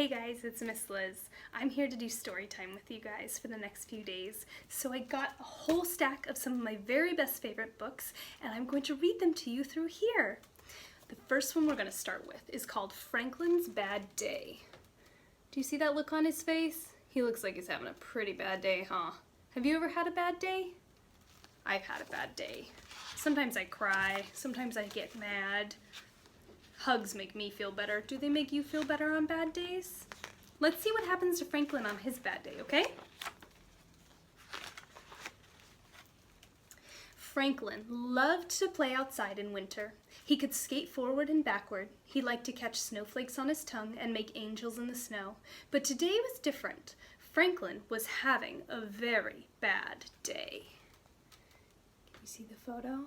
Hey guys, it's Miss Liz. I'm here to do story time with you guys for the next few days. So I got a whole stack of some of my very best favorite books, and I'm going to read them to you through here. The first one we're going to start with is called Franklin's Bad Day. Do you see that look on his face? He looks like he's having a pretty bad day, huh? Have you ever had a bad day? I've had a bad day. Sometimes I cry, sometimes I get mad. Hugs make me feel better. Do they make you feel better on bad days? Let's see what happens to Franklin on his bad day, okay? Franklin loved to play outside in winter. He could skate forward and backward. He liked to catch snowflakes on his tongue and make angels in the snow. But today was different. Franklin was having a very bad day. Can you see the photo?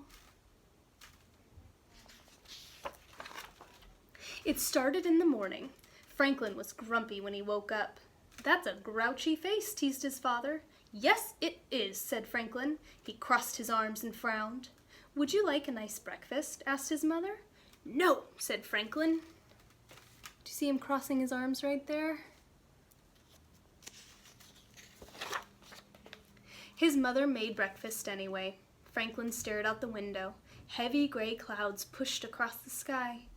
It started in the morning. Franklin was grumpy when he woke up. "That's a grouchy face," teased his father. "Yes, it is," said Franklin. He crossed his arms and frowned. "Would you like a nice breakfast?" asked his mother. "No," said Franklin. Do you see him crossing his arms right there? His mother made breakfast anyway. Franklin stared out the window. Heavy gray clouds pushed across the sky.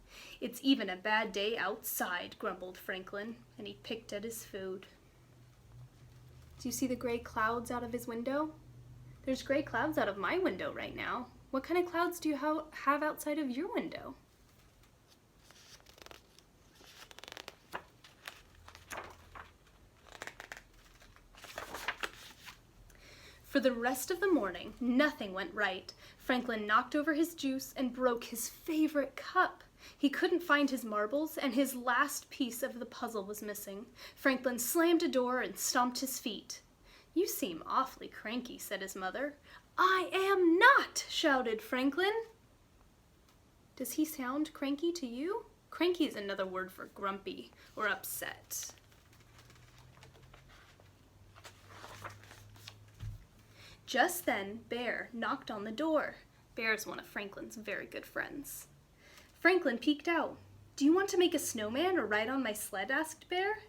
"It's even a bad day outside," grumbled Franklin, and he picked at his food. Do you see the gray clouds out of his window? There's gray clouds out of my window right now. What kind of clouds do you have outside of your window? For the rest of the morning, nothing went right. Franklin knocked over his juice and broke his favorite cup. He couldn't find his marbles, and his last piece of the puzzle was missing. Franklin slammed a door and stomped his feet. "You seem awfully cranky," said his mother. "I am not!" shouted Franklin. Does he sound cranky to you? Cranky is another word for grumpy or upset. Just then, Bear knocked on the door. Bear is one of Franklin's very good friends. Franklin peeked out. "Do you want to make a snowman or ride on my sled?" asked Bear.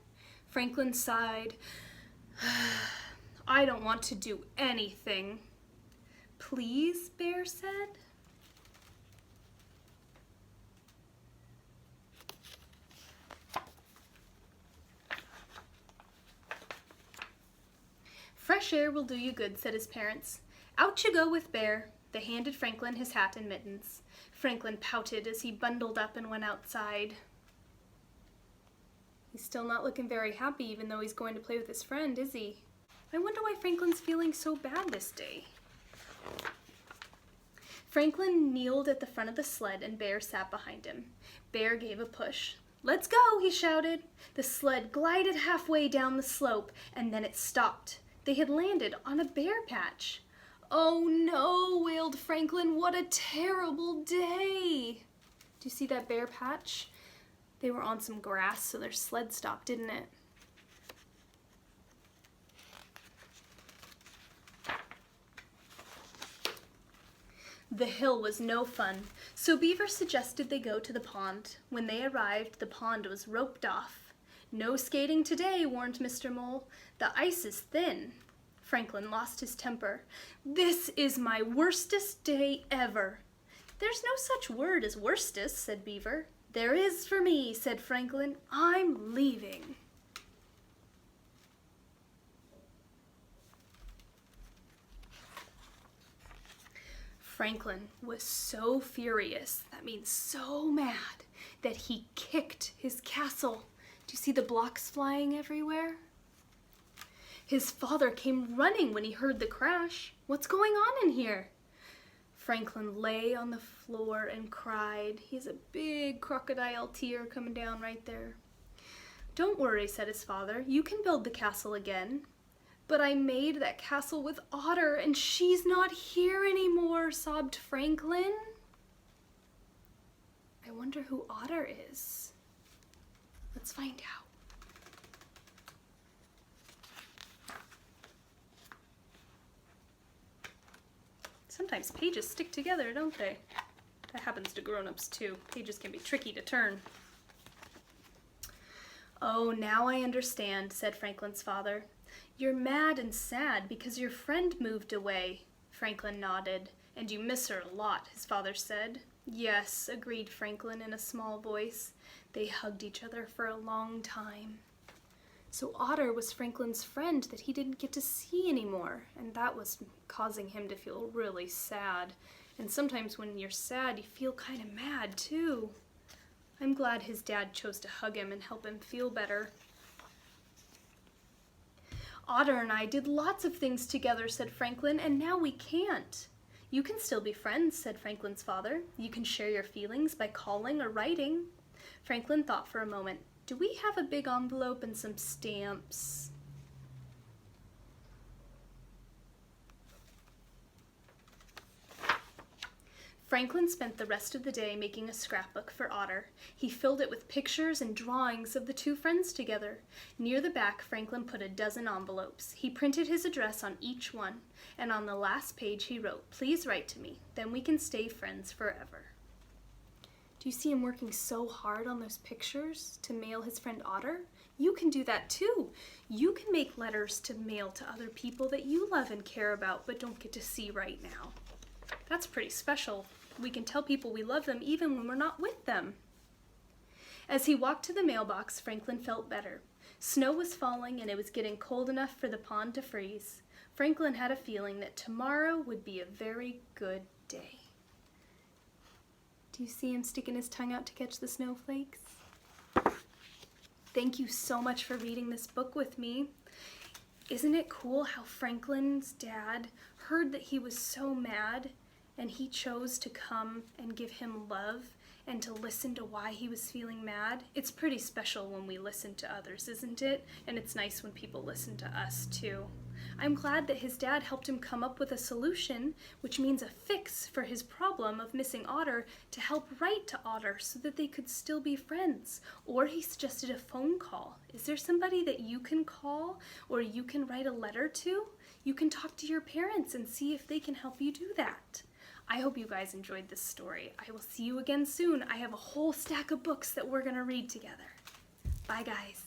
Franklin sighed. "I don't want to do anything." "Please?" Bear said. "Fresh air will do you good," said his parents. "Out you go with Bear." They handed Franklin his hat and mittens. Franklin pouted as he bundled up and went outside. He's still not looking very happy, even though he's going to play with his friend, is he? I wonder why Franklin's feeling so bad this day. Franklin kneeled at the front of the sled and Bear sat behind him. Bear gave a push. "Let's go," he shouted. The sled glided halfway down the slope and then it stopped. They had landed on a bear patch. "Oh no," wailed Franklin, "what a terrible day." Do you see that bear patch? They were on some grass, so their sled stopped, didn't it? The hill was no fun, so Beaver suggested they go to the pond. When they arrived, the pond was roped off. "No skating today," warned Mr. Mole. "The ice is thin." Franklin lost his temper. "This is my worstest day ever." "There's no such word as worstest," said Beaver. "There is for me," said Franklin. "I'm leaving." Franklin was so furious, that means so mad, that he kicked his castle. Do you see the blocks flying everywhere? His father came running when he heard the crash. "What's going on in here?" Franklin lay on the floor and cried. He has a big crocodile tear coming down right there. "Don't worry," said his father. "You can build the castle again." "But I made that castle with Otter, and she's not here anymore," sobbed Franklin. I wonder who Otter is. Let's find out. Sometimes pages stick together, don't they? That happens to grown-ups too. Pages can be tricky to turn. Oh, now I understand, said Franklin's father. You're mad and sad because your friend moved away. Franklin nodded. And you miss her a lot, his father said. Yes, agreed Franklin in a small voice. They hugged each other for a long time. So Otter was Franklin's friend that he didn't get to see anymore, and that was causing him to feel really sad. And sometimes when you're sad, you feel kind of mad too. I'm glad his dad chose to hug him and help him feel better. Otter and I did lots of things together, said Franklin, and now we can't. You can still be friends, said Franklin's father. You can share your feelings by calling or writing. Franklin thought for a moment. Do we have a big envelope and some stamps? Franklin spent the rest of the day making a scrapbook for Otter. He filled it with pictures and drawings of the two friends together. Near the back, Franklin put a dozen envelopes. He printed his address on each one, and on the last page he wrote, "Please write to me, then we can stay friends forever." Do you see him working so hard on those pictures to mail his friend Otter? You can do that too. You can make letters to mail to other people that you love and care about but don't get to see right now. That's pretty special. We can tell people we love them even when we're not with them. As he walked to the mailbox, Franklin felt better. Snow was falling and it was getting cold enough for the pond to freeze. Franklin had a feeling that tomorrow would be a very good day. Do you see him sticking his tongue out to catch the snowflakes? Thank you so much for reading this book with me. Isn't it cool how Franklin's dad heard that he was so mad and he chose to come and give him love and to listen to why he was feeling mad? It's pretty special when we listen to others, isn't it? And it's nice when people listen to us too. I'm glad that his dad helped him come up with a solution, which means a fix for his problem of missing Otter, to help write to Otter so that they could still be friends. Or he suggested a phone call. Is there somebody that you can call or you can write a letter to? You can talk to your parents and see if they can help you do that. I hope you guys enjoyed this story. I will see you again soon. I have a whole stack of books that we're going to read together. Bye, guys.